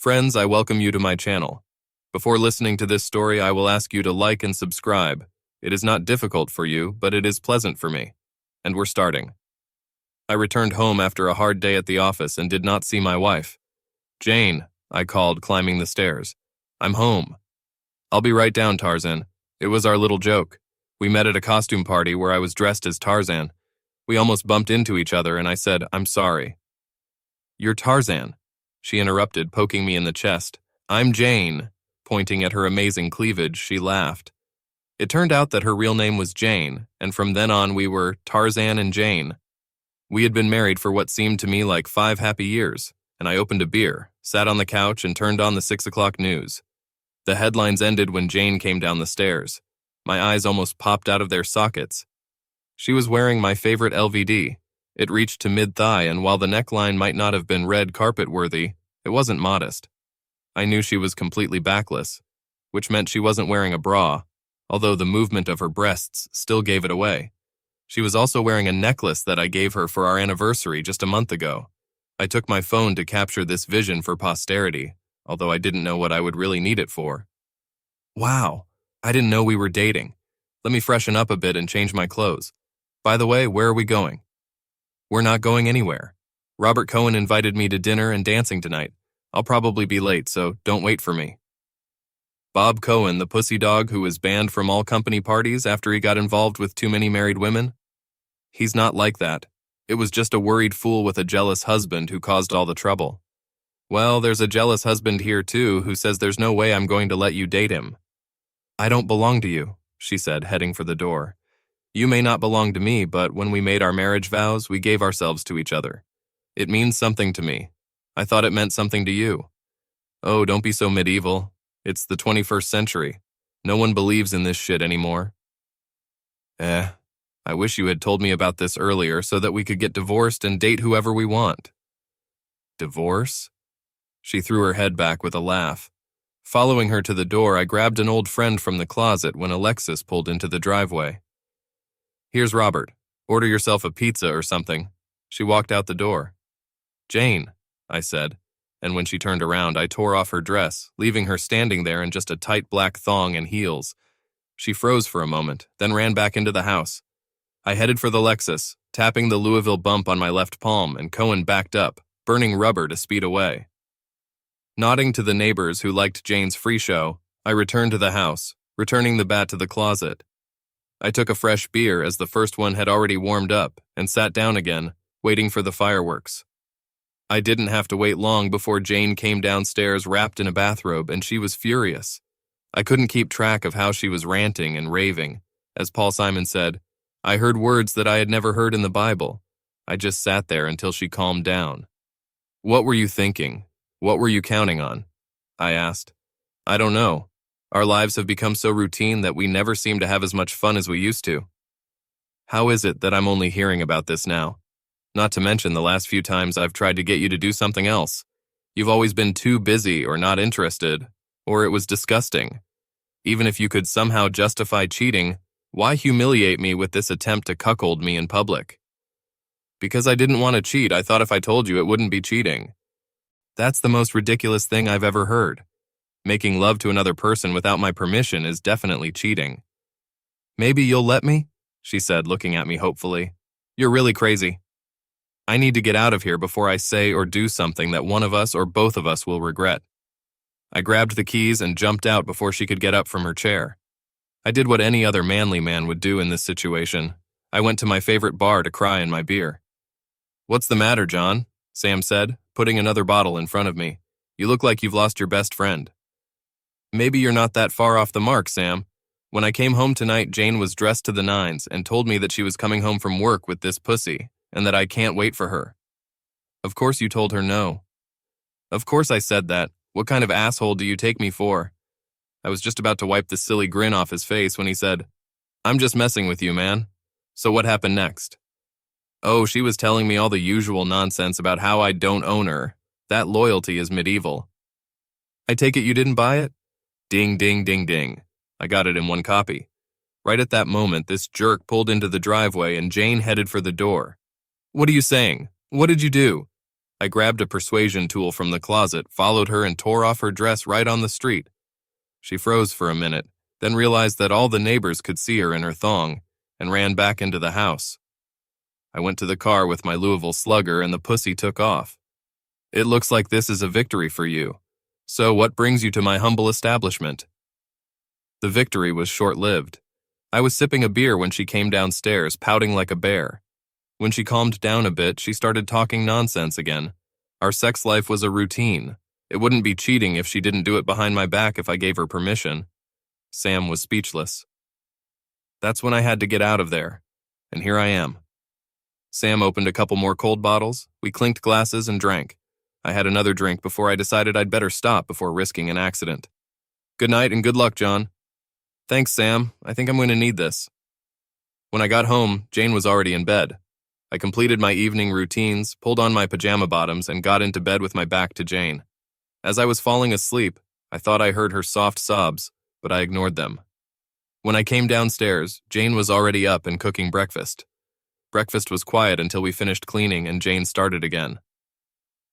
Friends, I welcome you to my channel. Before listening to this story, I will ask you to like and subscribe. It is not difficult for you, but it is pleasant for me. And we're starting. I returned home after a hard day at the office and did not see my wife. Jane, I called, climbing the stairs. I'm home. I'll be right down, Tarzan. It was our little joke. We met at a costume party where I was dressed as Tarzan. We almost bumped into each other and I said, I'm sorry. You're Tarzan, she interrupted, poking me in the chest. I'm Jane. Pointing at her amazing cleavage, she laughed. It turned out that her real name was Jane, and from then on we were Tarzan and Jane. We had been married for what seemed to me like 5 happy years, and I opened a beer, sat on the couch, and turned on the 6 o'clock news. The headlines ended when Jane came down the stairs. My eyes almost popped out of their sockets. She was wearing my favorite LVD. It reached to mid-thigh, and while the neckline might not have been red carpet-worthy, it wasn't modest. I knew she was completely backless, which meant she wasn't wearing a bra, although the movement of her breasts still gave it away. She was also wearing a necklace that I gave her for our anniversary just a month ago. I took my phone to capture this vision for posterity, although I didn't know what I would really need it for. Wow, I didn't know we were dating. Let me freshen up a bit and change my clothes. By the way, where are we going? We're not going anywhere. Robert Cohen invited me to dinner and dancing tonight. I'll probably be late, so don't wait for me. Bob Cohen, the pussy dog who was banned from all company parties after he got involved with too many married women? He's not like that. It was just a worried fool with a jealous husband who caused all the trouble. Well, there's a jealous husband here too who says there's no way I'm going to let you date him. I don't belong to you, she said, heading for the door. You may not belong to me, but when we made our marriage vows, we gave ourselves to each other. It means something to me. I thought it meant something to you. Oh, don't be so medieval. It's the 21st century. No one believes in this shit anymore. I wish you had told me about this earlier so that we could get divorced and date whoever we want. Divorce? She threw her head back with a laugh. Following her to the door, I grabbed an old friend from the closet when Alexis pulled into the driveway. Here's Robert. Order yourself a pizza or something. She walked out the door. Jane, I said, and when she turned around, I tore off her dress, leaving her standing there in just a tight black thong and heels. She froze for a moment, then ran back into the house. I headed for the Lexus, tapping the Louisville bump on my left palm, and Cohen backed up, burning rubber to speed away. Nodding to the neighbors who liked Jane's free show, I returned to the house, returning the bat to the closet. I took a fresh beer as the first one had already warmed up and sat down again, waiting for the fireworks. I didn't have to wait long before Jane came downstairs wrapped in a bathrobe, and she was furious. I couldn't keep track of how she was ranting and raving. As Paul Simon said, I heard words that I had never heard in the Bible. I just sat there until she calmed down. What were you thinking? What were you counting on? I asked. I don't know. Our lives have become so routine that we never seem to have as much fun as we used to. How is it that I'm only hearing about this now? Not to mention the last few times I've tried to get you to do something else. You've always been too busy or not interested, or it was disgusting. Even if you could somehow justify cheating, why humiliate me with this attempt to cuckold me in public? Because I didn't want to cheat, I thought if I told you it wouldn't be cheating. That's the most ridiculous thing I've ever heard. Making love to another person without my permission is definitely cheating. Maybe you'll let me? She said, looking at me hopefully. You're really crazy. I need to get out of here before I say or do something that one of us or both of us will regret. I grabbed the keys and jumped out before she could get up from her chair. I did what any other manly man would do in this situation. I went to my favorite bar to cry in my beer. What's the matter, John? Sam said, putting another bottle in front of me. You look like you've lost your best friend. Maybe you're not that far off the mark, Sam. When I came home tonight, Jane was dressed to the nines and told me that she was coming home from work with this pussy and that I can't wait for her. Of course you told her no. Of course I said that. What kind of asshole do you take me for? I was just about to wipe the silly grin off his face when he said, I'm just messing with you, man. So what happened next? Oh, she was telling me all the usual nonsense about how I don't own her. That loyalty is medieval. I take it you didn't buy it? Ding, ding, ding, ding. I got it in one copy. Right at that moment, this jerk pulled into the driveway and Jane headed for the door. What are you saying? What did you do? I grabbed a persuasion tool from the closet, followed her, and tore off her dress right on the street. She froze for a minute, then realized that all the neighbors could see her in her thong, and ran back into the house. I went to the car with my Louisville Slugger, and the pussy took off. It looks like this is a victory for you. So what brings you to my humble establishment? The victory was short-lived. I was sipping a beer when she came downstairs, pouting like a bear. When she calmed down a bit, she started talking nonsense again. Our sex life was a routine. It wouldn't be cheating if she didn't do it behind my back if I gave her permission. Sam was speechless. That's when I had to get out of there. And here I am. Sam opened a couple more cold bottles. We clinked glasses and drank. I had another drink before I decided I'd better stop before risking an accident. Good night and good luck, John. Thanks, Sam. I think I'm going to need this. When I got home, Jane was already in bed. I completed my evening routines, pulled on my pajama bottoms, and got into bed with my back to Jane. As I was falling asleep, I thought I heard her soft sobs, but I ignored them. When I came downstairs, Jane was already up and cooking breakfast. Breakfast was quiet until we finished cleaning and Jane started again.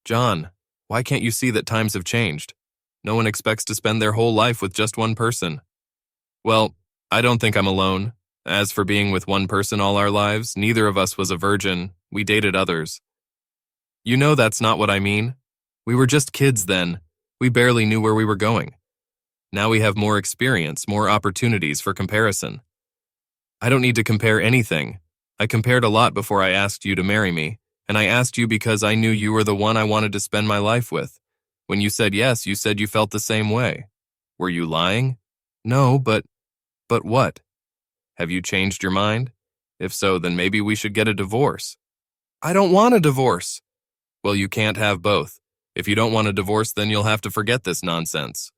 John, why can't you see that times have changed? No one expects to spend their whole life with just one person. Well, I don't think I'm alone. As for being with one person all our lives, neither of us was a virgin. We dated others. You know that's not what I mean. We were just kids then. We barely knew where we were going. Now we have more experience, more opportunities for comparison. I don't need to compare anything. I compared a lot before I asked you to marry me, and I asked you because I knew you were the one I wanted to spend my life with. When you said yes, you said you felt the same way. Were you lying? No, but what? Have you changed your mind? If so, then maybe we should get a divorce. I don't want a divorce. Well, you can't have both. If you don't want a divorce, then you'll have to forget this nonsense.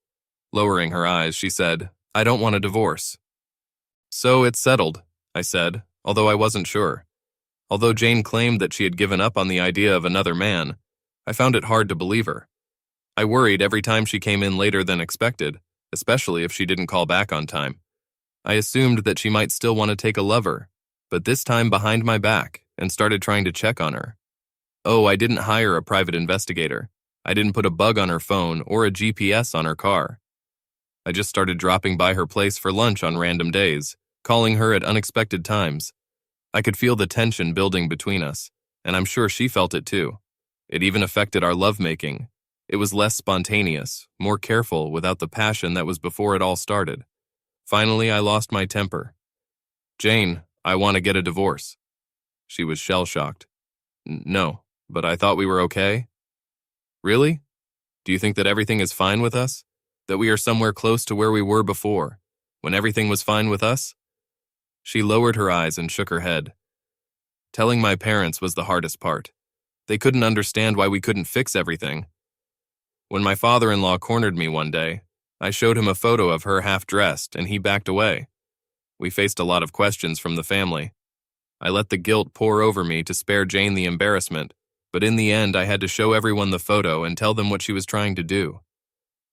Lowering her eyes, she said, I don't want a divorce. So it's settled, I said, although I wasn't sure. Although Jane claimed that she had given up on the idea of another man, I found it hard to believe her. I worried every time she came in later than expected, especially if she didn't call back on time. I assumed that she might still want to take a lover, but this time behind my back, and started trying to check on her. Oh, I didn't hire a private investigator. I didn't put a bug on her phone or a GPS on her car. I just started dropping by her place for lunch on random days, calling her at unexpected times. I could feel the tension building between us, and I'm sure she felt it too. It even affected our lovemaking. It was less spontaneous, more careful without the passion that was before it all started. Finally, I lost my temper. Jane, I want to get a divorce. She was shell-shocked. No, but I thought we were okay. Really? Do you think that everything is fine with us? That we are somewhere close to where we were before, when everything was fine with us? She lowered her eyes and shook her head. Telling my parents was the hardest part. They couldn't understand why we couldn't fix everything. When my father-in-law cornered me one day, I showed him a photo of her half-dressed, and he backed away. We faced a lot of questions from the family. I let the guilt pour over me to spare Jane the embarrassment, but in the end I had to show everyone the photo and tell them what she was trying to do.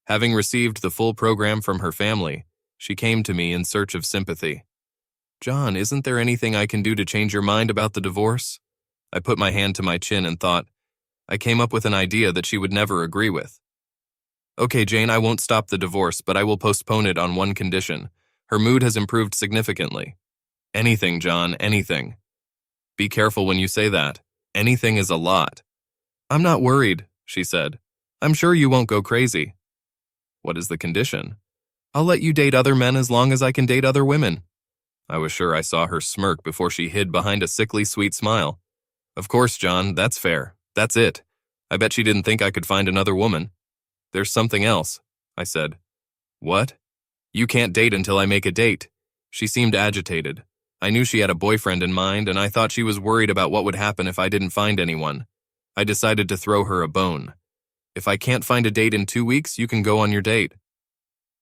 Having received the full program from her family, she came to me in search of sympathy. John, isn't there anything I can do to change your mind about the divorce? I put my hand to my chin and thought. I came up with an idea that she would never agree with. Okay, Jane, I won't stop the divorce, but I will postpone it on one condition. Her mood has improved significantly. Anything, John, anything. Be careful when you say that. Anything is a lot. I'm not worried, she said. I'm sure you won't go crazy. What is the condition? I'll let you date other men as long as I can date other women. I was sure I saw her smirk before she hid behind a sickly sweet smile. Of course, John, that's fair. That's it. I bet she didn't think I could find another woman. There's something else, I said. What? You can't date until I make a date. She seemed agitated. I knew she had a boyfriend in mind, and I thought she was worried about what would happen if I didn't find anyone. I decided to throw her a bone. If I can't find a date in 2 weeks, you can go on your date.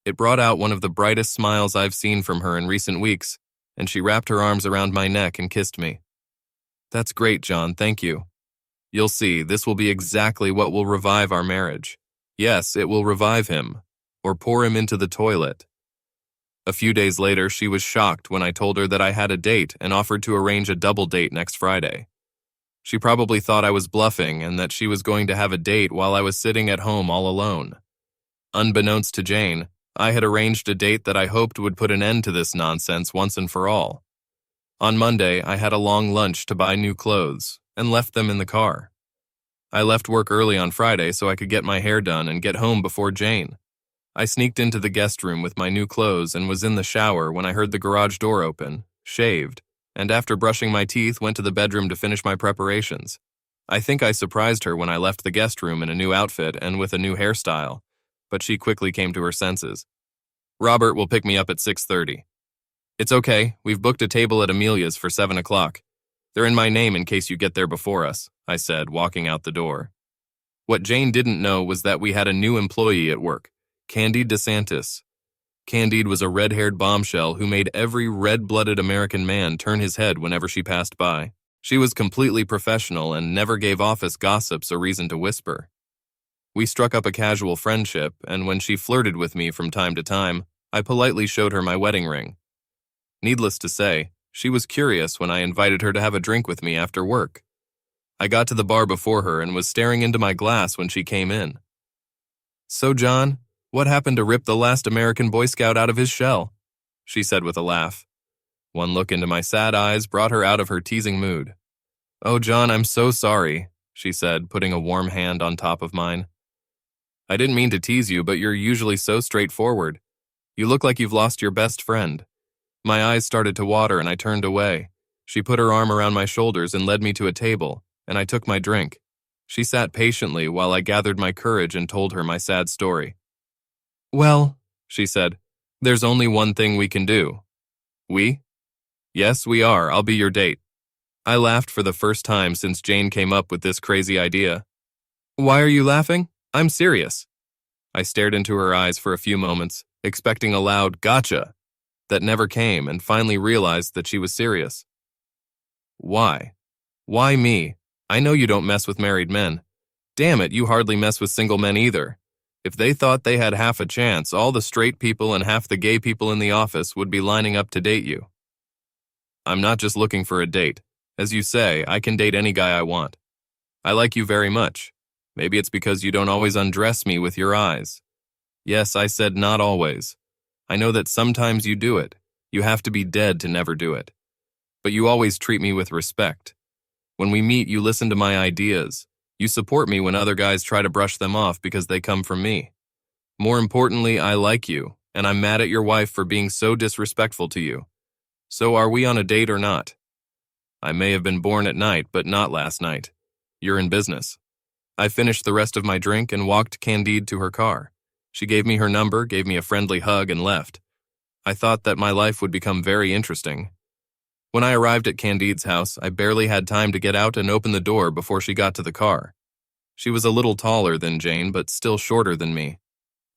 It brought out one of the brightest smiles I've seen from her in recent weeks, and she wrapped her arms around my neck and kissed me. That's great, John, thank you. You'll see, this will be exactly what will revive our marriage. Yes, it will revive him, or pour him into the toilet. A few days later, she was shocked when I told her that I had a date and offered to arrange a double date next Friday. She probably thought I was bluffing and that she was going to have a date while I was sitting at home all alone. Unbeknownst to Jane, I had arranged a date that I hoped would put an end to this nonsense once and for all. On Monday, I had a long lunch to buy new clothes and left them in the car. I left work early on Friday so I could get my hair done and get home before Jane. I sneaked into the guest room with my new clothes and was in the shower when I heard the garage door open, shaved, and after brushing my teeth went to the bedroom to finish my preparations. I think I surprised her when I left the guest room in a new outfit and with a new hairstyle, but she quickly came to her senses. Robert will pick me up at 6:30. It's okay, we've booked a table at Amelia's for 7 o'clock. They're in my name in case you get there before us, I said, walking out the door. What Jane didn't know was that we had a new employee at work, Candide DeSantis. Candide was a red-haired bombshell who made every red-blooded American man turn his head whenever she passed by. She was completely professional and never gave office gossips a reason to whisper. We struck up a casual friendship, and when she flirted with me from time to time, I politely showed her my wedding ring. Needless to say, she was curious when I invited her to have a drink with me after work. I got to the bar before her and was staring into my glass when she came in. "So, John, what happened to rip the last American Boy Scout out of his shell?" she said with a laugh. One look into my sad eyes brought her out of her teasing mood. "Oh, John, I'm so sorry," she said, putting a warm hand on top of mine. "I didn't mean to tease you, but you're usually so straightforward. You look like you've lost your best friend." My eyes started to water and I turned away. She put her arm around my shoulders and led me to a table, and I took my drink. She sat patiently while I gathered my courage and told her my sad story. "Well," she said, "there's only one thing we can do." "We?" "Yes, we are. I'll be your date." I laughed for the first time since Jane came up with this crazy idea. "Why are you laughing? I'm serious." I stared into her eyes for a few moments, expecting a loud "gotcha" that never came, and finally realized that she was serious. "Why? Why me? I know you don't mess with married men. Damn it, you hardly mess with single men either. If they thought they had half a chance, all the straight people and half the gay people in the office would be lining up to date you." "I'm not just looking for a date. As you say, I can date any guy I want. I like you very much. Maybe it's because you don't always undress me with your eyes." Yes, I said not always. I know that sometimes you do it. You have to be dead to never do it. But you always treat me with respect. When we meet, you listen to my ideas. You support me when other guys try to brush them off because they come from me. More importantly, I like you, and I'm mad at your wife for being so disrespectful to you. So are we on a date or not? I may have been born at night, but not last night. You're in business. I finished the rest of my drink and walked Candide to her car. She gave me her number, gave me a friendly hug, and left. I thought that my life would become very interesting. When I arrived at Candide's house, I barely had time to get out and open the door before she got to the car. She was a little taller than Jane, but still shorter than me.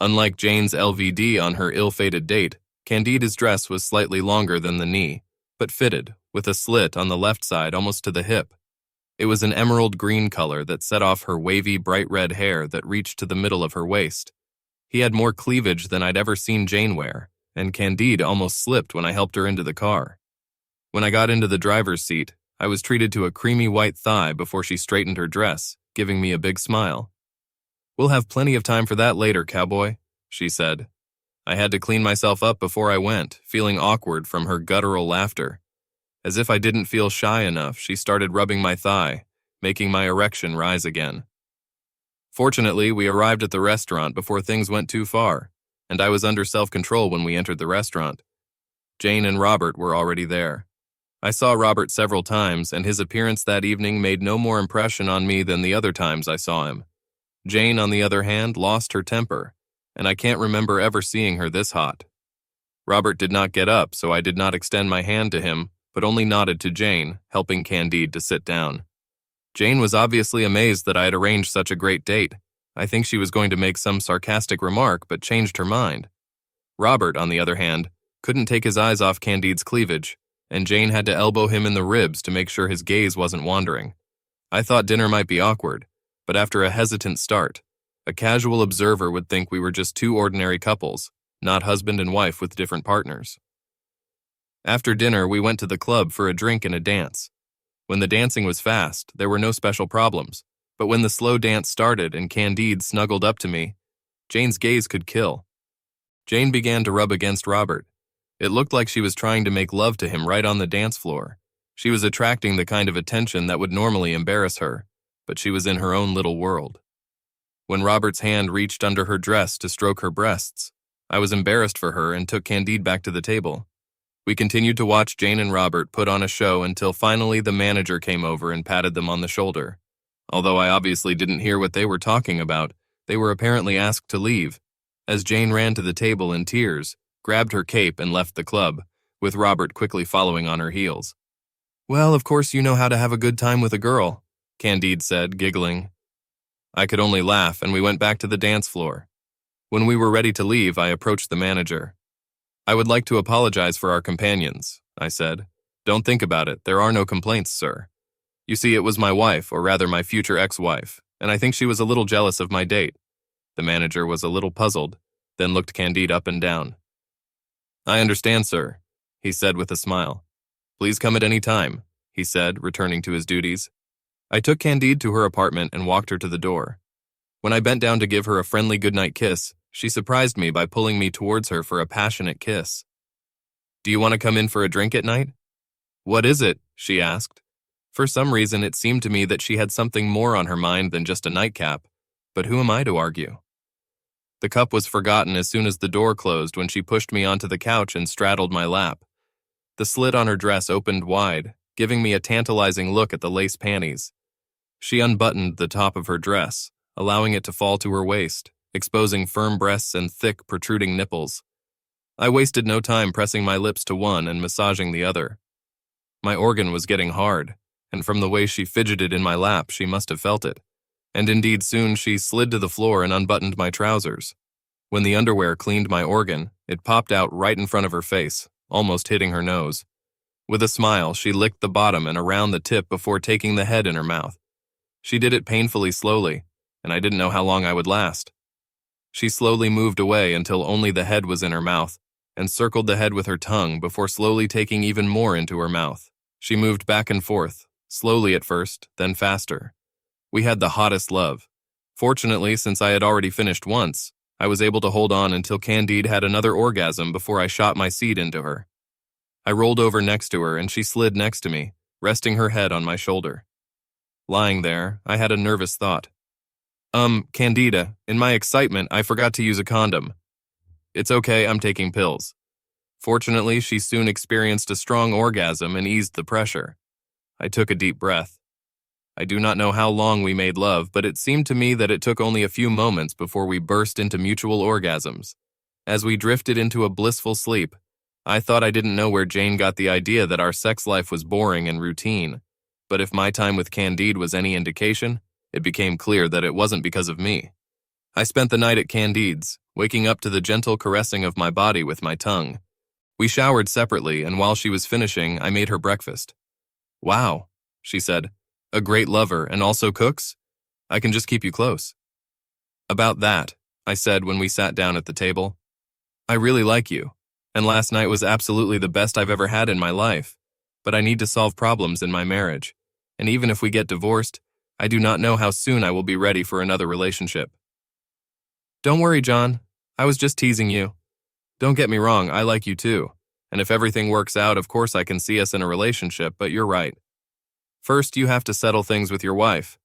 Unlike Jane's LVD on her ill-fated date, Candide's dress was slightly longer than the knee, but fitted, with a slit on the left side almost to the hip. It was an emerald green color that set off her wavy, bright red hair that reached to the middle of her waist. He had more cleavage than I'd ever seen Jane wear, and Candide almost slipped when I helped her into the car. When I got into the driver's seat, I was treated to a creamy white thigh before she straightened her dress, giving me a big smile. "We'll have plenty of time for that later, cowboy," she said. I had to clean myself up before I went, feeling awkward from her guttural laughter. As if I didn't feel shy enough, she started rubbing my thigh, making my erection rise again. Fortunately, we arrived at the restaurant before things went too far, and I was under self-control when we entered the restaurant. Jane and Robert were already there. I saw Robert several times, and his appearance that evening made no more impression on me than the other times I saw him. Jane, on the other hand, lost her temper, and I can't remember ever seeing her this hot. Robert did not get up, so I did not extend my hand to him, but only nodded to Jane, helping Candide to sit down. Jane was obviously amazed that I had arranged such a great date. I think she was going to make some sarcastic remark, but changed her mind. Robert, on the other hand, couldn't take his eyes off Candide's cleavage, and Jane had to elbow him in the ribs to make sure his gaze wasn't wandering. I thought dinner might be awkward, but after a hesitant start, a casual observer would think we were just two ordinary couples, not husband and wife with different partners. After dinner, we went to the club for a drink and a dance. When the dancing was fast, there were no special problems. But when the slow dance started and Candide snuggled up to me, Jane's gaze could kill. Jane began to rub against Robert. It looked like she was trying to make love to him right on the dance floor. She was attracting the kind of attention that would normally embarrass her, but she was in her own little world. When Robert's hand reached under her dress to stroke her breasts, I was embarrassed for her and took Candide back to the table. We continued to watch Jane and Robert put on a show until finally the manager came over and patted them on the shoulder. Although I obviously didn't hear what they were talking about, they were apparently asked to leave, as Jane ran to the table in tears, grabbed her cape and left the club, with Robert quickly following on her heels. "Well, of course you know how to have a good time with a girl," Candide said, giggling. I could only laugh, and we went back to the dance floor. When we were ready to leave, I approached the manager. "I would like to apologize for our companions," I said. "Don't think about it. There are no complaints, sir. You see, it was my wife, or rather my future ex-wife, and I think she was a little jealous of my date." The manager was a little puzzled, then looked Candide up and down. "I understand, sir," he said with a smile. "Please come at any time," he said, returning to his duties. I took Candide to her apartment and walked her to the door. When I bent down to give her a friendly goodnight kiss, she surprised me by pulling me towards her for a passionate kiss. "Do you want to come in for a drink at night?" "What is it?" she asked. For some reason, it seemed to me that she had something more on her mind than just a nightcap, but who am I to argue? The cup was forgotten as soon as the door closed when she pushed me onto the couch and straddled my lap. The slit on her dress opened wide, giving me a tantalizing look at the lace panties. She unbuttoned the top of her dress, allowing it to fall to her waist, exposing firm breasts and thick, protruding nipples. I wasted no time pressing my lips to one and massaging the other. My organ was getting hard, and from the way she fidgeted in my lap, she must have felt it. And indeed, soon she slid to the floor and unbuttoned my trousers. When the underwear cleaned my organ, it popped out right in front of her face, almost hitting her nose. With a smile, she licked the bottom and around the tip before taking the head in her mouth. She did it painfully slowly, and I didn't know how long I would last. She slowly moved away until only the head was in her mouth, and circled the head with her tongue before slowly taking even more into her mouth. She moved back and forth, slowly at first, then faster. We had the hottest love. Fortunately, since I had already finished once, I was able to hold on until Candide had another orgasm before I shot my seed into her. I rolled over next to her and she slid next to me, resting her head on my shoulder. Lying there, I had a nervous thought. Candida, in my excitement, I forgot to use a condom. It's okay, I'm taking pills. Fortunately, she soon experienced a strong orgasm and eased the pressure. I took a deep breath. I do not know how long we made love, but it seemed to me that it took only a few moments before we burst into mutual orgasms. As we drifted into a blissful sleep, I thought I didn't know where Jane got the idea that our sex life was boring and routine, but if my time with Candide was any indication, it became clear that it wasn't because of me. I spent the night at Candide's, waking up to the gentle caressing of my body with my tongue. We showered separately, and while she was finishing, I made her breakfast. "Wow," she said. "A great lover and also cooks? I can just keep you close." "About that," I said when we sat down at the table. "I really like you, and last night was absolutely the best I've ever had in my life, but I need to solve problems in my marriage, and even if we get divorced, I do not know how soon I will be ready for another relationship." "Don't worry, John. I was just teasing you. Don't get me wrong, I like you too, and if everything works out, of course I can see us in a relationship, but you're right. First, you have to settle things with your wife."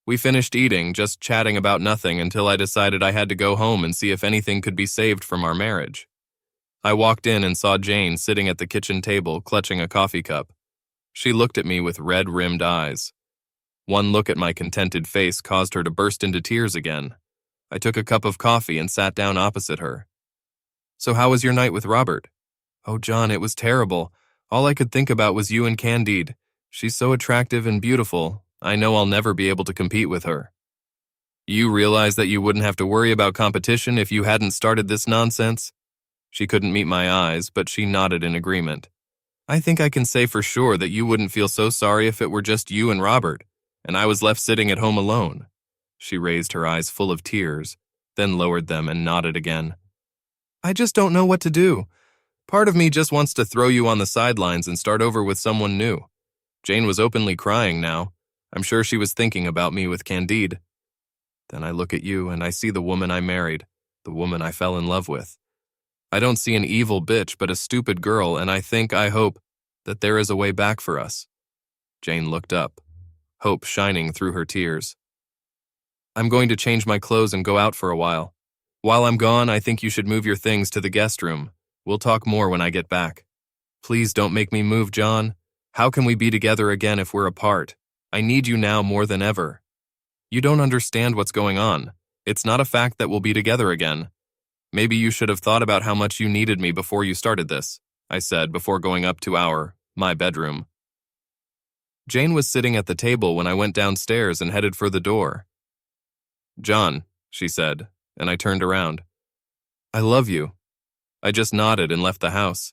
We finished eating, just chatting about nothing until I decided I had to go home and see if anything could be saved from our marriage. I walked in and saw Jane sitting at the kitchen table, clutching a coffee cup. She looked at me with red-rimmed eyes. One look at my contented face caused her to burst into tears again. I took a cup of coffee and sat down opposite her. "So how was your night with Robert?" "Oh, John, it was terrible. All I could think about was you and Candide. She's so attractive and beautiful. I know I'll never be able to compete with her." "You realize that you wouldn't have to worry about competition if you hadn't started this nonsense?" She couldn't meet my eyes, but she nodded in agreement. "I think I can say for sure that you wouldn't feel so sorry if it were just you and Robert, and I was left sitting at home alone." She raised her eyes full of tears, then lowered them and nodded again. "I just don't know what to do. Part of me just wants to throw you on the sidelines and start over with someone new. Jane was openly crying now. I'm sure she was thinking about me with Candide. Then I look at you and I see the woman I married, the woman I fell in love with. I don't see an evil bitch but a stupid girl, and I hope that there is a way back for us. Jane looked up, hope shining through her tears. I'm going to change my clothes and go out for a while. While I'm gone, I think you should move your things to the guest room. We'll talk more when I get back. Please don't make me move, John. How can we be together again if we're apart? I need you now more than ever. You don't understand what's going on. It's not a fact that we'll be together again. Maybe you should have thought about how much you needed me before you started this, I said before going up to my bedroom. Jane was sitting at the table when I went downstairs and headed for the door. John, she said, and I turned around. I love you. I just nodded and left the house.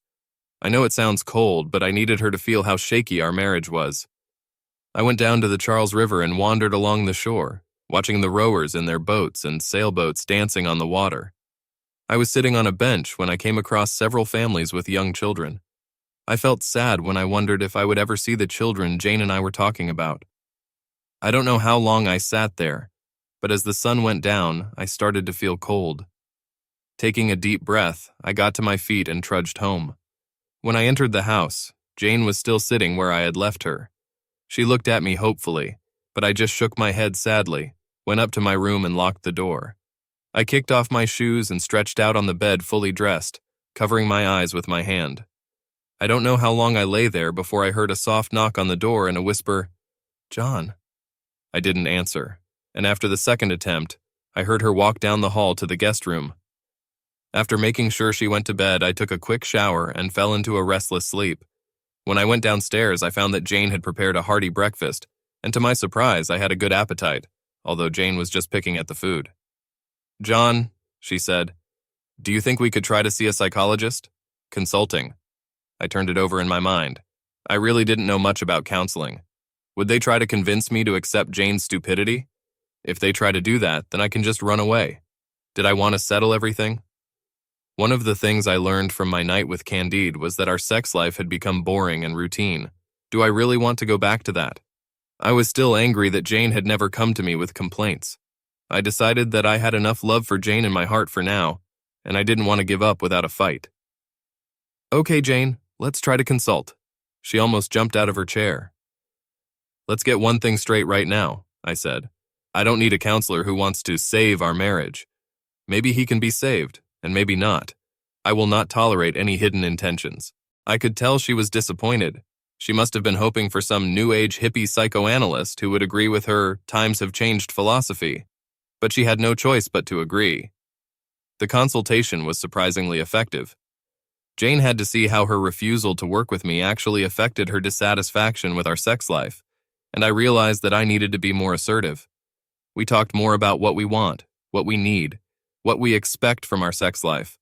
I know it sounds cold, but I needed her to feel how shaky our marriage was. I went down to the Charles River and wandered along the shore, watching the rowers in their boats and sailboats dancing on the water. I was sitting on a bench when I came across several families with young children. I felt sad when I wondered if I would ever see the children Jane and I were talking about. I don't know how long I sat there, but as the sun went down, I started to feel cold. Taking a deep breath, I got to my feet and trudged home. When I entered the house, Jane was still sitting where I had left her. She looked at me hopefully, but I just shook my head sadly, went up to my room and locked the door. I kicked off my shoes and stretched out on the bed fully dressed, covering my eyes with my hand. I don't know how long I lay there before I heard a soft knock on the door and a whisper, John. I didn't answer, and after the second attempt, I heard her walk down the hall to the guest room. After making sure she went to bed, I took a quick shower and fell into a restless sleep. When I went downstairs, I found that Jane had prepared a hearty breakfast, and to my surprise, I had a good appetite, although Jane was just picking at the food. John, she said, do you think we could try to see a psychologist? Consulting. I turned it over in my mind. I really didn't know much about counseling. Would they try to convince me to accept Jane's stupidity? If they try to do that, then I can just run away. Did I want to settle everything? One of the things I learned from my night with Candide was that our sex life had become boring and routine. Do I really want to go back to that? I was still angry that Jane had never come to me with complaints. I decided that I had enough love for Jane in my heart for now, and I didn't want to give up without a fight. Okay, Jane, let's try to consult. She almost jumped out of her chair. Let's get one thing straight right now, I said. I don't need a counselor who wants to save our marriage. Maybe he can be saved, and maybe not. I will not tolerate any hidden intentions. I could tell she was disappointed. She must have been hoping for some new age hippie psychoanalyst who would agree with her times have changed philosophy. But she had no choice but to agree. The consultation was surprisingly effective. Jane had to see how her refusal to work with me actually affected her dissatisfaction with our sex life, and I realized that I needed to be more assertive. We talked more about what we want, what we need, what we expect from our sex life.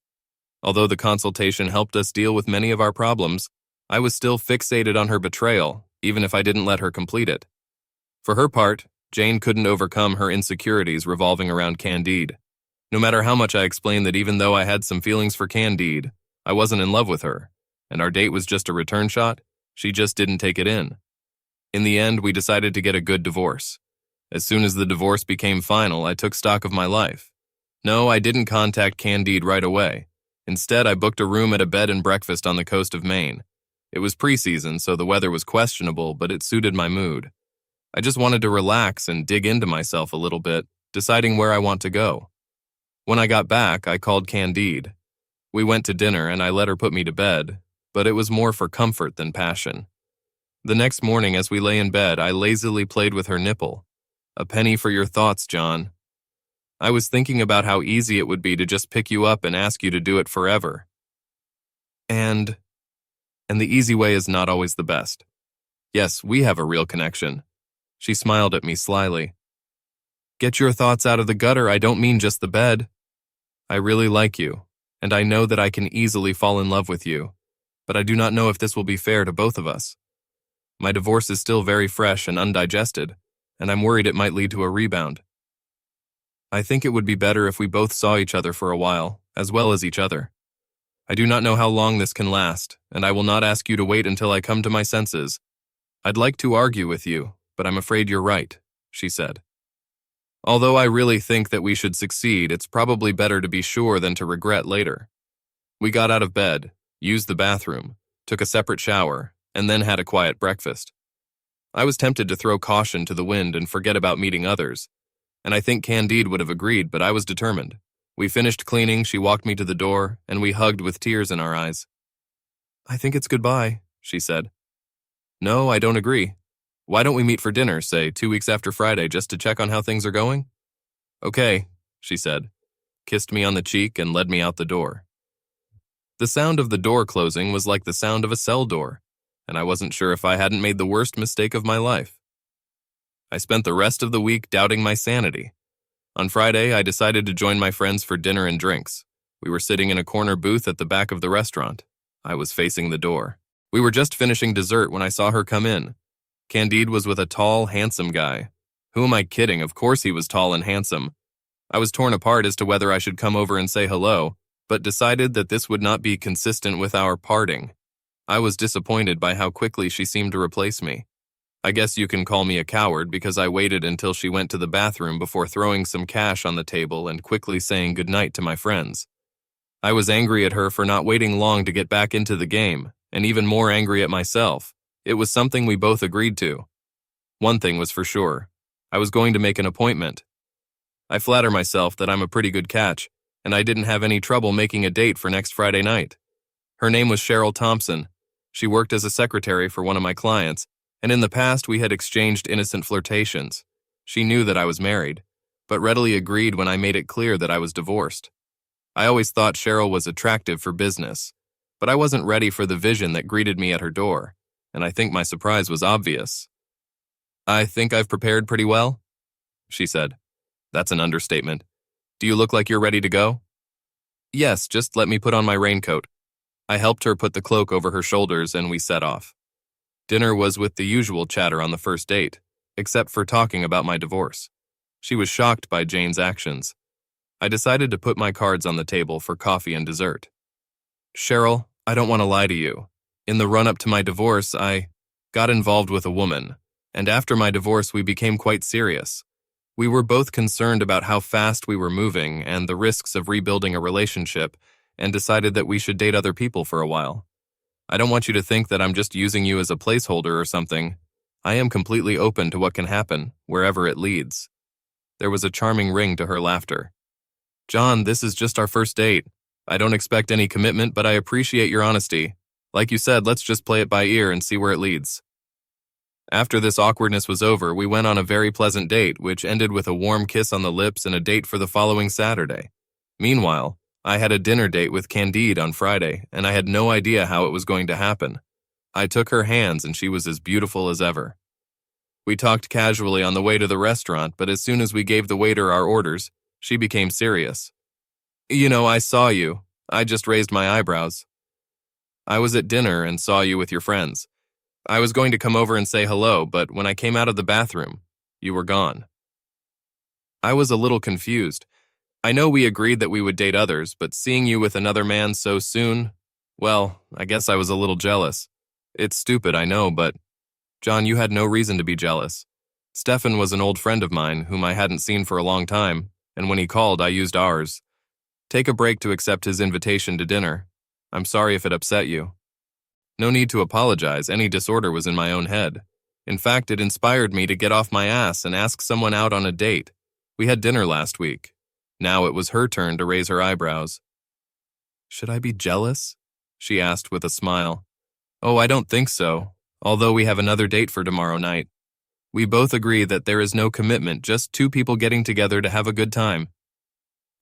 Although the consultation helped us deal with many of our problems, I was still fixated on her betrayal, even if I didn't let her complete it. For her part, Jane couldn't overcome her insecurities revolving around Candide. No matter how much I explained that even though I had some feelings for Candide, I wasn't in love with her, and our date was just a return shot, she just didn't take it in. In the end, we decided to get a good divorce. As soon as the divorce became final, I took stock of my life. No, I didn't contact Candide right away. Instead, I booked a room at a bed and breakfast on the coast of Maine. It was pre-season, so the weather was questionable, but it suited my mood. I just wanted to relax and dig into myself a little bit, deciding where I want to go. When I got back, I called Candide. We went to dinner and I let her put me to bed, but it was more for comfort than passion. The next morning, as we lay in bed, I lazily played with her nipple. A penny for your thoughts, John. I was thinking about how easy it would be to just pick you up and ask you to do it forever. And the easy way is not always the best. Yes, we have a real connection. She smiled at me slyly. Get your thoughts out of the gutter, I don't mean just the bed. I really like you, and I know that I can easily fall in love with you, but I do not know if this will be fair to both of us. My divorce is still very fresh and undigested, and I'm worried it might lead to a rebound. I think it would be better if we both saw each other for a while, as well as each other. I do not know how long this can last, and I will not ask you to wait until I come to my senses. I'd like to argue with you, but I'm afraid you're right, she said. Although I really think that we should succeed, it's probably better to be sure than to regret later. We got out of bed, used the bathroom, took a separate shower, and then had a quiet breakfast. I was tempted to throw caution to the wind and forget about meeting others, and I think Candide would have agreed, but I was determined. We finished cleaning, she walked me to the door, and we hugged with tears in our eyes. I think it's goodbye, she said. No, I don't agree. Why don't we meet for dinner, say 2 weeks after Friday, just to check on how things are going? Okay, she said, kissed me on the cheek and led me out the door. The sound of the door closing was like the sound of a cell door, and I wasn't sure if I hadn't made the worst mistake of my life. I spent the rest of the week doubting my sanity. On Friday, I decided to join my friends for dinner and drinks. We were sitting in a corner booth at the back of the restaurant. I was facing the door. We were just finishing dessert when I saw her come in. Candide was with a tall, handsome guy. Who am I kidding? Of course he was tall and handsome. I was torn apart as to whether I should come over and say hello, but decided that this would not be consistent with our parting. I was disappointed by how quickly she seemed to replace me. I guess you can call me a coward because I waited until she went to the bathroom before throwing some cash on the table and quickly saying goodnight to my friends. I was angry at her for not waiting long to get back into the game, and even more angry at myself. It was something we both agreed to. One thing was for sure. I was going to make an appointment. I flatter myself that I'm a pretty good catch, and I didn't have any trouble making a date for next Friday night. Her name was Cheryl Thompson. She worked as a secretary for one of my clients, and in the past we had exchanged innocent flirtations. She knew that I was married, but readily agreed when I made it clear that I was divorced. I always thought Cheryl was attractive for business, but I wasn't ready for the vision that greeted me at her door, and I think my surprise was obvious. I think I've prepared pretty well, she said. That's an understatement. Do you look like you're ready to go? Yes, just let me put on my raincoat. I helped her put the cloak over her shoulders and we set off. Dinner was with the usual chatter on the first date, except for talking about my divorce. She was shocked by Jane's actions. I decided to put my cards on the table for coffee and dessert. Cheryl, I don't want to lie to you. In the run-up to my divorce, I got involved with a woman, and after my divorce we became quite serious. We were both concerned about how fast we were moving and the risks of rebuilding a relationship, and decided that we should date other people for a while. I don't want you to think that I'm just using you as a placeholder or something. I am completely open to what can happen, wherever it leads. There was a charming ring to her laughter. John, this is just our first date. I don't expect any commitment, but I appreciate your honesty. Like you said, let's just play it by ear and see where it leads. After this awkwardness was over, we went on a very pleasant date, which ended with a warm kiss on the lips and a date for the following Saturday. Meanwhile, I had a dinner date with Candide on Friday, and I had no idea how it was going to happen. I took her hands, and she was as beautiful as ever. We talked casually on the way to the restaurant, but as soon as we gave the waiter our orders, she became serious. You know, I saw you. I just raised my eyebrows. I was at dinner and saw you with your friends. I was going to come over and say hello, but when I came out of the bathroom, you were gone. I was a little confused. I know we agreed that we would date others, but seeing you with another man so soon, well, I guess I was a little jealous. It's stupid, I know, but John, you had no reason to be jealous. Stefan was an old friend of mine whom I hadn't seen for a long time, and when he called, I used ours. Take a break to accept his invitation to dinner. I'm sorry if it upset you. No need to apologize, any disorder was in my own head. In fact, it inspired me to get off my ass and ask someone out on a date. We had dinner last week. Now it was her turn to raise her eyebrows. Should I be jealous? She asked with a smile. Oh, I don't think so, although we have another date for tomorrow night. We both agree that there is no commitment, just two people getting together to have a good time.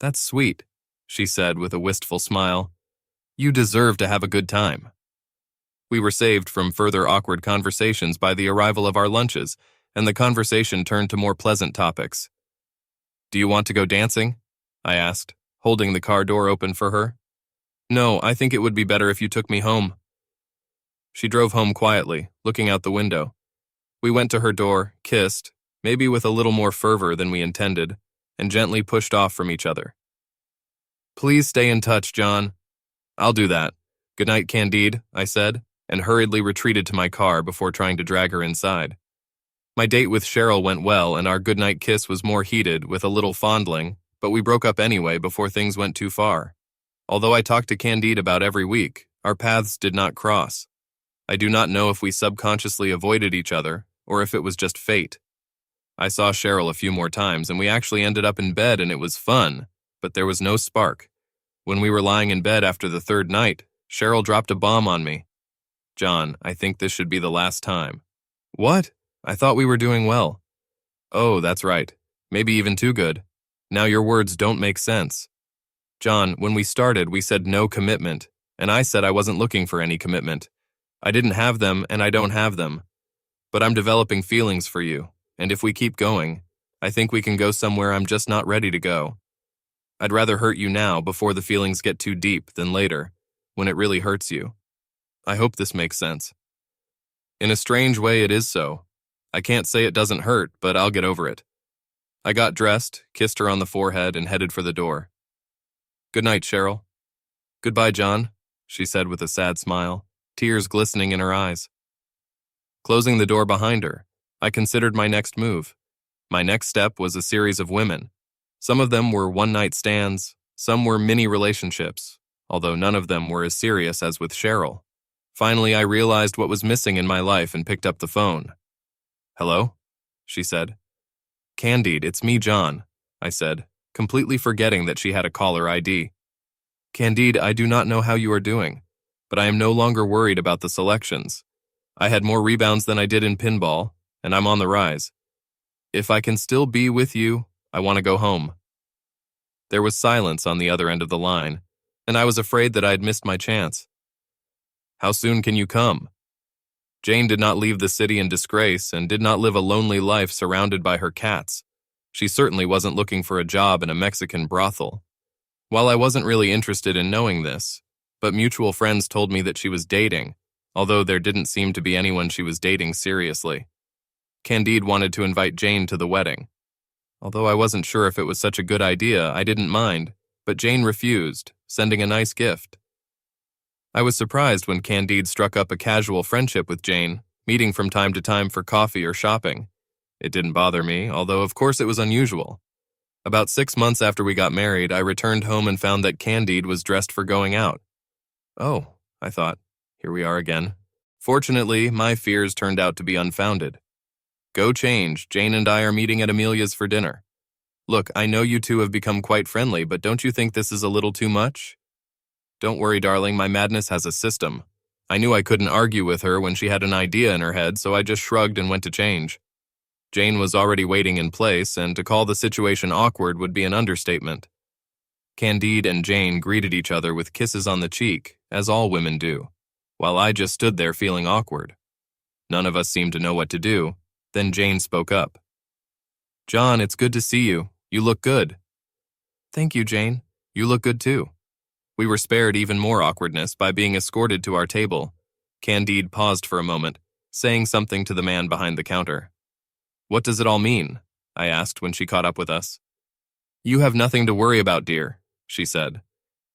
That's sweet, she said with a wistful smile. You deserve to have a good time. We were saved from further awkward conversations by the arrival of our lunches, and the conversation turned to more pleasant topics. Do you want to go dancing? I asked, holding the car door open for her. No, I think it would be better if you took me home. She drove home quietly, looking out the window. We went to her door, kissed, maybe with a little more fervor than we intended, and gently pushed off from each other. Please stay in touch, John. I'll do that. Good night, Candide, I said, and hurriedly retreated to my car before trying to drag her inside. My date with Cheryl went well, and our goodnight kiss was more heated with a little fondling, but we broke up anyway before things went too far. Although I talked to Candide about every week, our paths did not cross. I do not know if we subconsciously avoided each other or if it was just fate. I saw Cheryl a few more times, and we actually ended up in bed, and it was fun, but there was no spark. When we were lying in bed after the third night, Cheryl dropped a bomb on me. "John, I think this should be the last time." "What? I thought we were doing well." "Oh, that's right. Maybe even too good. Now your words don't make sense. John, when we started, we said no commitment, and I said I wasn't looking for any commitment. I didn't have them, and I don't have them. But I'm developing feelings for you, and if we keep going, I think we can go somewhere I'm just not ready to go. I'd rather hurt you now before the feelings get too deep than later, when it really hurts you. I hope this makes sense." In a strange way, it is so. I can't say it doesn't hurt, but I'll get over it. I got dressed, kissed her on the forehead, and headed for the door. "Good night, Cheryl." "Goodbye, John," she said with a sad smile, tears glistening in her eyes. Closing the door behind her, I considered my next move. My next step was a series of women. Some of them were one-night stands, some were mini-relationships, although none of them were as serious as with Cheryl. Finally, I realized what was missing in my life and picked up the phone. "Hello?" she said. "Candide, it's me, John," I said, completely forgetting that she had a caller ID. "Candide, I do not know how you are doing, but I am no longer worried about the selections. I had more rebounds than I did in pinball, and I'm on the rise. If I can still be with you, I want to go home." There was silence on the other end of the line, and I was afraid that I had missed my chance. "How soon can you come?" Jane did not leave the city in disgrace and did not live a lonely life surrounded by her cats. She certainly wasn't looking for a job in a Mexican brothel. While I wasn't really interested in knowing this, but mutual friends told me that she was dating, although there didn't seem to be anyone she was dating seriously. Candide wanted to invite Jane to the wedding. Although I wasn't sure if it was such a good idea, I didn't mind, but Jane refused, sending a nice gift. I was surprised when Candide struck up a casual friendship with Jane, meeting from time to time for coffee or shopping. It didn't bother me, although of course it was unusual. About 6 months after we got married, I returned home and found that Candide was dressed for going out. "Oh," I thought, "here we are again." Fortunately, my fears turned out to be unfounded. "Go change. Jane and I are meeting at Amelia's for dinner. Look, I know you two have become quite friendly, but don't you think this is a little too much?" "Don't worry, darling, my madness has a system. I knew I couldn't argue with her when she had an idea in her head, so I just shrugged and went to change." Jane was already waiting in place, and to call the situation awkward would be an understatement. Candide and Jane greeted each other with kisses on the cheek, as all women do, while I just stood there feeling awkward. None of us seemed to know what to do. Then Jane spoke up. "John, it's good to see you. You look good." "Thank you, Jane. You look good too." We were spared even more awkwardness by being escorted to our table. Candide paused for a moment, saying something to the man behind the counter. "What does it all mean?" I asked when she caught up with us. "You have nothing to worry about, dear," she said.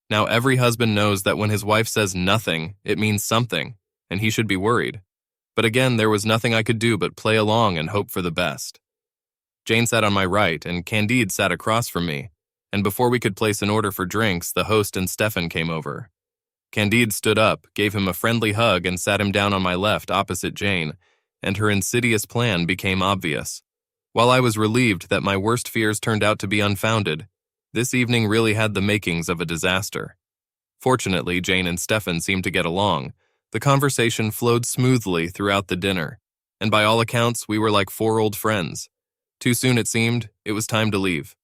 "Now every husband knows that when his wife says nothing, it means something, and he should be worried. But again, there was nothing I could do but play along and hope for the best." Jane sat on my right, and Candide sat across from me, and before we could place an order for drinks, the host and Stefan came over. Candide stood up, gave him a friendly hug, and sat him down on my left opposite Jane, and her insidious plan became obvious. While I was relieved that my worst fears turned out to be unfounded, this evening really had the makings of a disaster. Fortunately, Jane and Stefan seemed to get along. The conversation flowed smoothly throughout the dinner, and by all accounts, we were like 4 old friends. Too soon, it seemed, it was time to leave.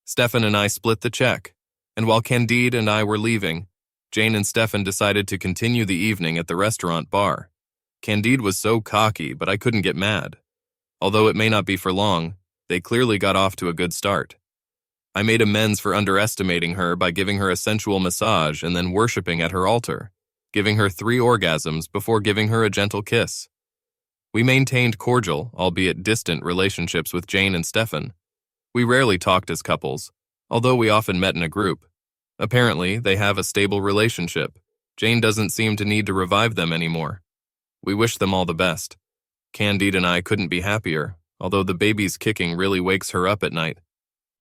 Stefan and I split the check, and while Candide and I were leaving, Jane and Stefan decided to continue the evening at the restaurant bar. Candide was so cocky, but I couldn't get mad. Although it may not be for long, they clearly got off to a good start. I made amends for underestimating her by giving her a sensual massage and then worshiping at her altar, giving her 3 orgasms before giving her a gentle kiss. We maintained cordial, albeit distant, relationships with Jane and Stefan. We rarely talked as couples, although we often met in a group. Apparently, they have a stable relationship, Jane doesn't seem to need to revive them anymore. We wish them all the best. Candide and I couldn't be happier, although the baby's kicking really wakes her up at night.